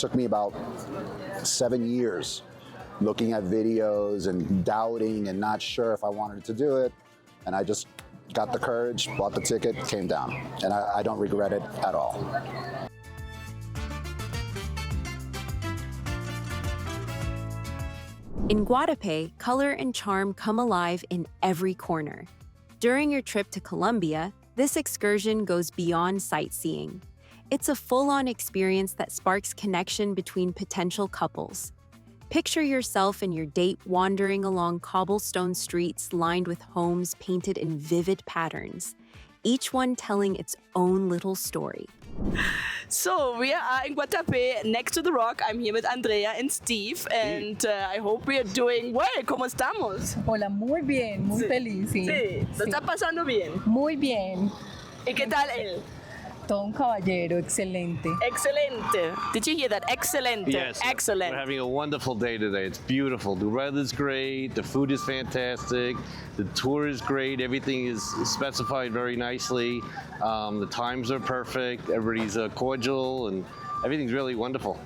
took me about 7 years looking at videos and doubting and not sure if I wanted to do it. And I just got the courage, bought the ticket, came down. And I don't regret it at all. In Guatape, color and charm come alive in every corner. During your trip to Colombia, this excursion goes beyond sightseeing. It's a full-on experience that sparks connection between potential couples. Picture yourself and your date wandering along cobblestone streets lined with homes painted in vivid patterns, each one telling its own little story. So we are in Guatape, next to the rock. I'm here with Andrea and Steve, and I hope we are doing well. ¿Cómo estamos? Hola, muy bien, muy feliz. Sí, Sí, ¿lo está pasando bien? Muy bien. ¿Y qué tal él? Todo un caballero, excelente. Excelente. Did you hear that? Excelente. Yes. Excellent. We're having a wonderful day today. It's beautiful. The weather's great. The food is fantastic. The tour is great. Everything is specified very nicely. The times are perfect. Everybody's cordial, and everything's really wonderful.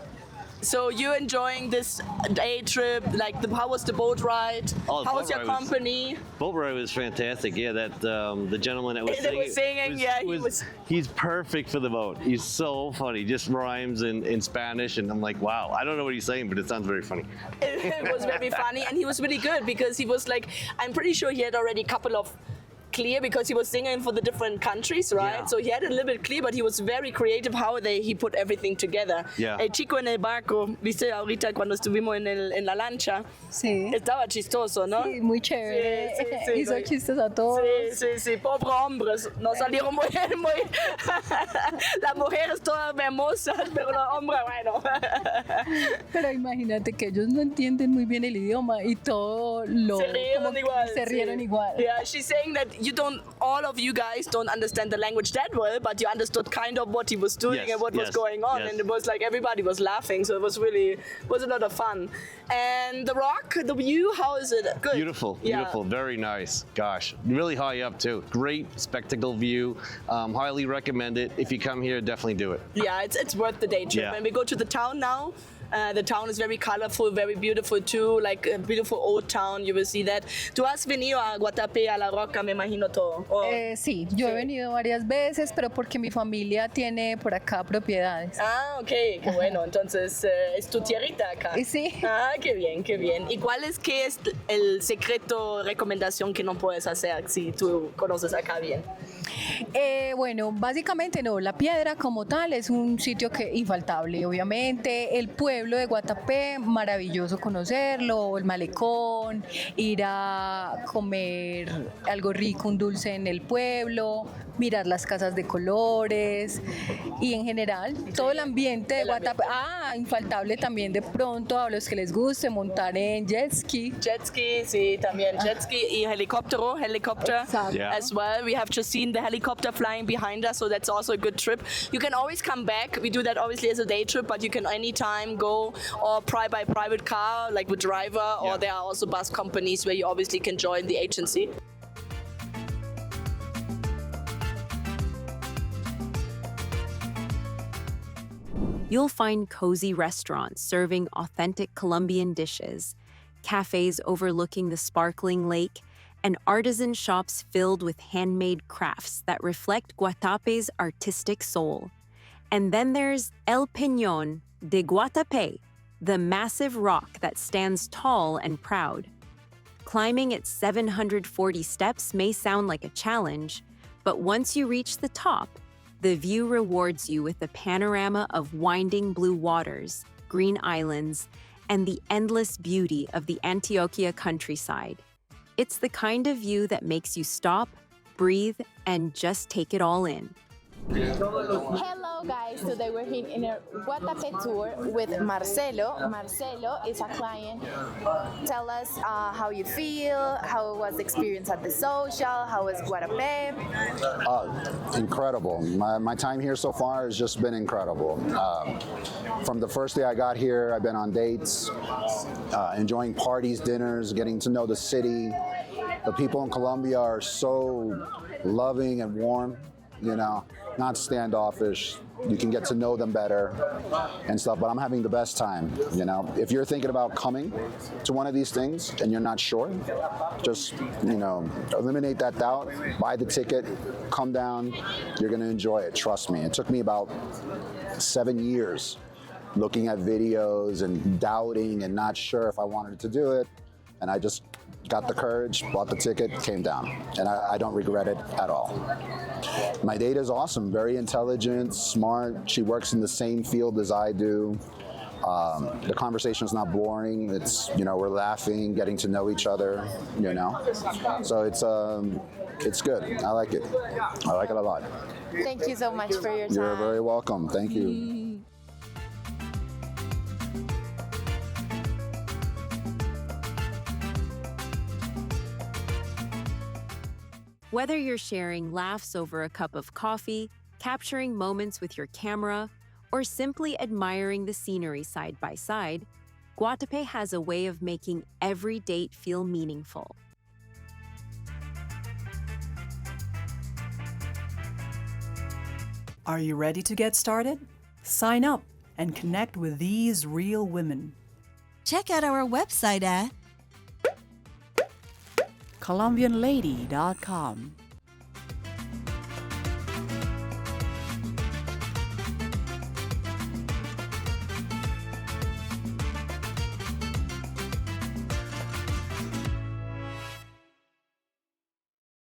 So you're enjoying this day trip? Like, how was the boat ride? Oh, the how boat was your ride was- company? Boat ride was fantastic. Yeah, that the gentleman that was That singing. was singing, yeah, he was- He's perfect for the boat. He's so funny. Just rhymes in Spanish, and I'm like, wow. I don't know what he's saying, but it sounds very funny. It was very funny, and he was really good because he was like, I'm pretty sure he had already a couple of clear because he was singing for the different countries, right? Yeah. So he had it a little bit clear, but he was very creative how he put everything together. Yeah. El chico en el barco, viste ahorita cuando estuvimos en la lancha, Sí. estaba chistoso, ¿no? Sí, muy chévere. Sí, sí, sí, Hizo sí. chistes a todos. Sí, sí, sí, pobre hombres, no salieron muy, muy... Las mujeres todas hermosas, pero los hombres, bueno. Pero imagínate que ellos no entienden muy bien el idioma y todo lo... Se rieron como que igual. Se rieron sí. igual. Yeah, she's saying that all of you guys don't understand the language that well, but you understood kind of what he was doing Yes, and what was yes, going on, yes. and it was like everybody was laughing, so it was a lot of fun. And the rock, the view, how is it? Good. Beautiful, Yeah. beautiful, very nice. Gosh, really high up too. Great spectacle view. Highly recommend it. If you come here, definitely do it. Yeah, it's worth the day trip. Yeah. And we go to the town now. The town is very colorful, very beautiful too, like a beautiful old town, you will see that. ¿Tú has venido a Guatape, a La Roca, me imagino todo? ¿O? Sí, yo he venido varias veces, pero porque mi familia tiene por acá propiedades. Ah, ok, qué bueno. Entonces, es tu tierrita acá. Sí. Ah, qué bien, qué bien. ¿Y qué es el secreto, recomendación que no puedes hacer si tú conoces acá bien? Bueno, básicamente no, la piedra como tal es un sitio que infaltable, obviamente. El pueblo de Guatape, maravilloso conocerlo, el malecón, ir a comer algo rico, un dulce en el pueblo, mirar las casas de colores y en general todo el ambiente de Guatape. Infaltable también de pronto a los que les guste montar en jet ski. Jet ski, sí, también jet ski y helicopter Exacto. Yeah. as well. We have just seen the helicopter flying behind us, so that's also a good trip. You can always come back. We do that obviously as a day trip, but you can anytime go or by private car, like with driver, or Yeah. there are also bus companies where you obviously can join the agency. You'll find cozy restaurants serving authentic Colombian dishes, cafes overlooking the sparkling lake, and artisan shops filled with handmade crafts that reflect Guatape's artistic soul. And then there's El Peñon de Guatape, the massive rock that stands tall and proud. Climbing its 740 steps may sound like a challenge, but once you reach the top, the view rewards you with a panorama of winding blue waters, green islands, and the endless beauty of the Antioquia countryside. It's the kind of view that makes you stop, breathe, and just take it all in. Hello guys, today we're here in a Guatape tour with Marcelo. Marcelo is a client. Tell us how you feel, how was the experience at the social, how was Guatape? Incredible. My time here so far has just been incredible. From the first day I got here, I've been on dates, enjoying parties, dinners, getting to know the city. The people in Colombia are so loving and warm. not standoffish. You can get to know them better and stuff, but I'm having the best time, If you're thinking about coming to one of these things and you're not sure, just, eliminate that doubt, buy the ticket, come down, you're gonna enjoy it, trust me. It took me about 7 years looking at videos and doubting and not sure if I wanted to do it, and I just got the courage, bought the ticket, came down, and I don't regret it at all. My date is awesome, very intelligent, smart. She works in the same field as I do. The conversation is not boring. It's, we're laughing, getting to know each other, So it's good. I like it. I like it a lot. Thank you so much for your time. You're very welcome. Thank you. Whether you're sharing laughs over a cup of coffee, capturing moments with your camera, or simply admiring the scenery side by side, Guatape has a way of making every date feel meaningful. Are you ready to get started? Sign up and connect with these real women. Check out our website at ColombianLady.com